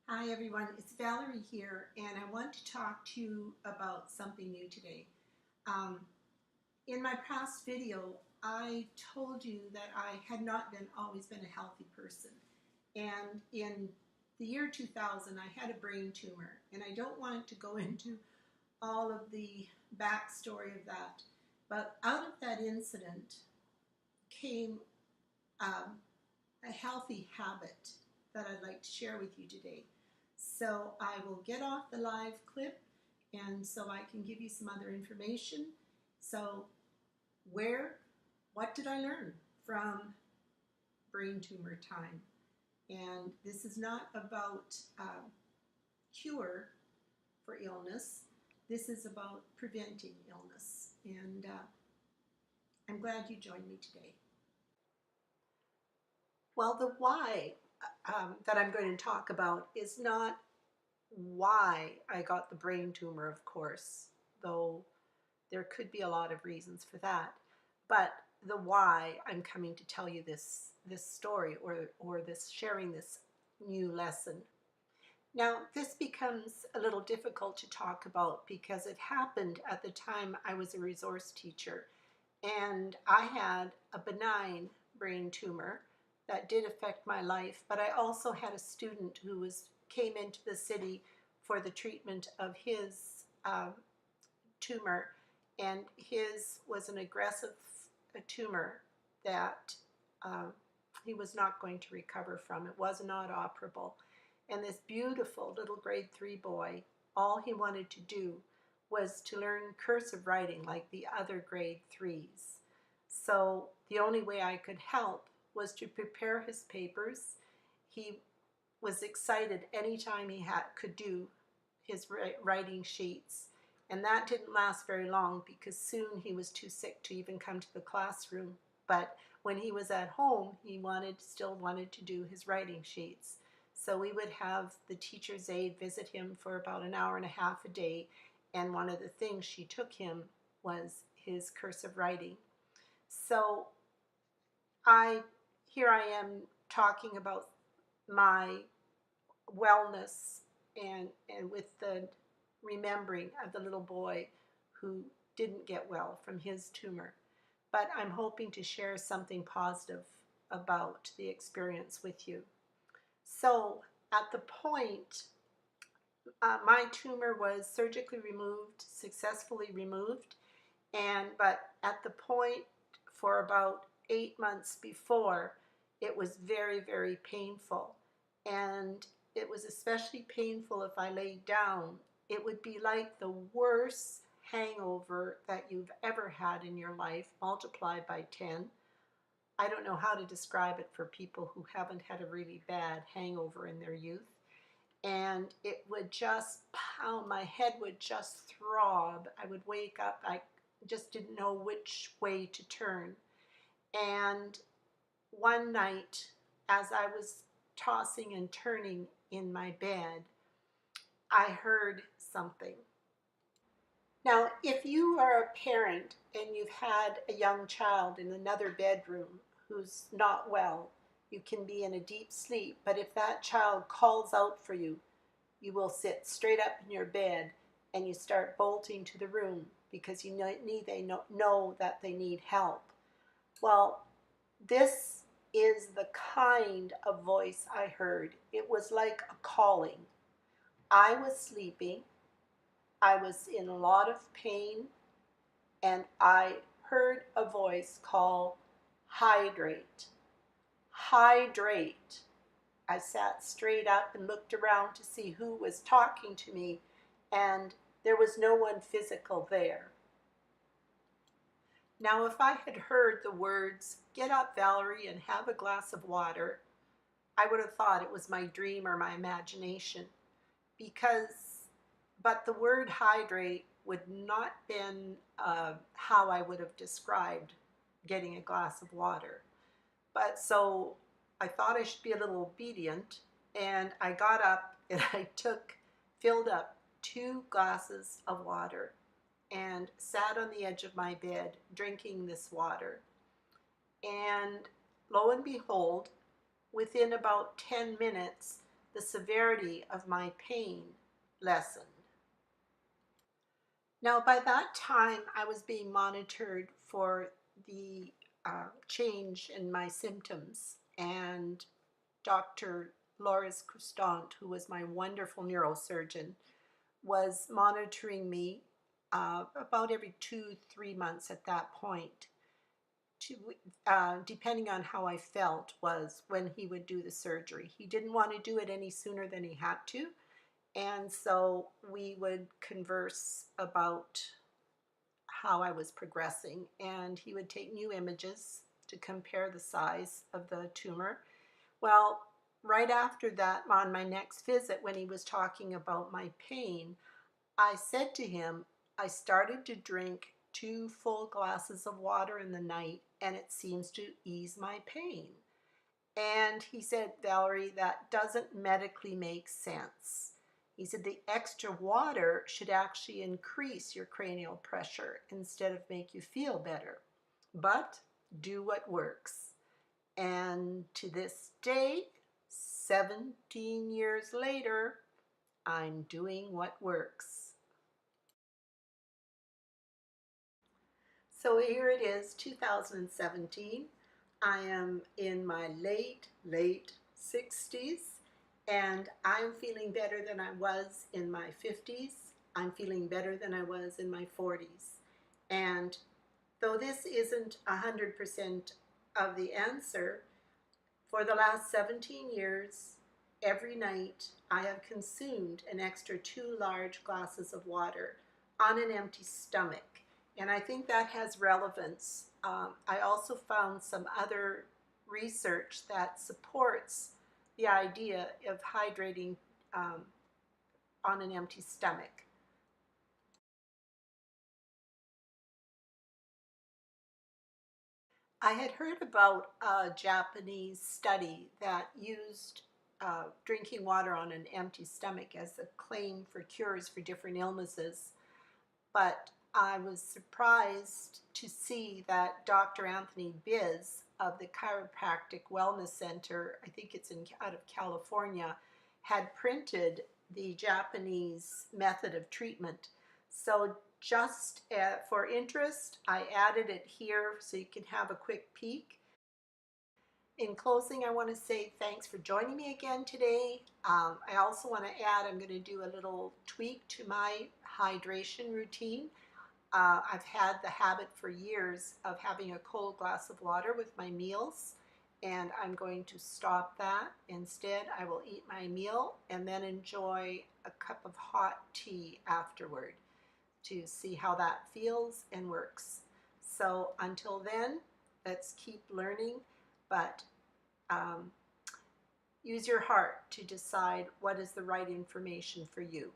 Hi everyone, it's Valerie here, and I want to talk to you about something new today. Um, in my past video, I told you that I had not always been a healthy person, and in the year 2000, I had a brain tumor, and I don't want to go into all of the backstory of that, but out of that incident came a healthy habit that I'd like to share with you today. So I will get off the live clip and so I can give you some other information. So what did I learn from brain tumor time? And this is not about cure for illness. This is about preventing illness. And I'm glad you joined me today. Well, the why that I'm going to talk about is not why I got the brain tumor, of course, though there could be a lot of reasons for that. But the why I'm coming to tell you this story or this sharing this new lesson. Now, this becomes a little difficult to talk about because it happened at the time I was a resource teacher, and I had a benign brain tumor that did affect my life, but I also had a student who came into the city for the treatment of his tumor, and his was an aggressive tumor that he was not going to recover from. It was not operable. And this beautiful little grade 3 boy, all he wanted to do was to learn cursive writing like the other grade 3s. So the only way I could help was to prepare his papers. He was excited anytime he could do his writing sheets. And that didn't last very long because soon he was too sick to even come to the classroom. But when he was at home, he still wanted to do his writing sheets. So we would have the teacher's aide visit him for about an hour and a half a day. And one of the things she took him was his cursive writing. So here I am talking about my wellness and with the remembering of the little boy who didn't get well from his tumor. But I'm hoping to share something positive about the experience with you. So at the point, my tumor was surgically removed, successfully removed, but at the point for about 8 months before, it was very, very painful. And it was especially painful if I laid down. It would be like the worst hangover that you've ever had in your life, multiplied by 10. I don't know how to describe it for people who haven't had a really bad hangover in their youth. And it would just pound, my head would just throb. I would wake up, I just didn't know which way to turn. And one night, as I was tossing and turning in my bed, I heard something. Now, if you are a parent and you've had a young child in another bedroom who's not well, you can be in a deep sleep, but if that child calls out for you, you will sit straight up in your bed and you start bolting to the room because they know that they need help. Well, this is the kind of voice I heard. It was like a calling. I was sleeping. I was in a lot of pain, and I heard a voice call, "Hydrate, hydrate." I sat straight up and looked around to see who was talking to me, and there was no one physical there. Now, if I had heard the words, "Get up, Valerie, and have a glass of water," I would have thought it was my dream or my imagination. But the word hydrate would not been how I would have described getting a glass of water. But so I thought I should be a little obedient, and I got up and I filled up 2 glasses of water and sat on the edge of my bed drinking this water. And lo and behold, within about 10 minutes, the severity of my pain lessened. Now, by that time, I was being monitored for the change in my symptoms, and Dr. Loris Cristante, who was my wonderful neurosurgeon, was monitoring me about every 2-3 months at that point. Depending on how I felt, was when he would do the surgery. He didn't want to do it any sooner than he had to, and so we would converse about how I was progressing, and he would take new images to compare the size of the tumor. Well, right after that, on my next visit, when he was talking about my pain, I said to him, I started to drink 2 full glasses of water in the night, and it seems to ease my pain. And he said, Valerie, that doesn't medically make sense. He said the extra water should actually increase your cranial pressure instead of make you feel better. But do what works. And to this day, 17 years later, I'm doing what works. So here it is, 2017. I am in my late 60s, and I'm feeling better than I was in my 50s. I'm feeling better than I was in my 40s. And though this isn't 100% of the answer, for the last 17 years, every night I have consumed an extra 2 large glasses of water on an empty stomach. And I think that has relevance. I also found some other research that supports the idea of hydrating on an empty stomach. I had heard about a Japanese study that used drinking water on an empty stomach as a claim for cures for different illnesses, but I was surprised to see that Dr. Anthony Biz of the Chiropractic Wellness Center, I think it's out of California, had printed the Japanese method of treatment. So just for interest, I added it here so you can have a quick peek. In closing, I want to say thanks for joining me again today. I also want to add, I'm going to do a little tweak to my hydration routine. I've had the habit for years of having a cold glass of water with my meals, and I'm going to stop that. Instead, I will eat my meal and then enjoy a cup of hot tea afterward to see how that feels and works. So until then, let's keep learning, but use your heart to decide what is the right information for you.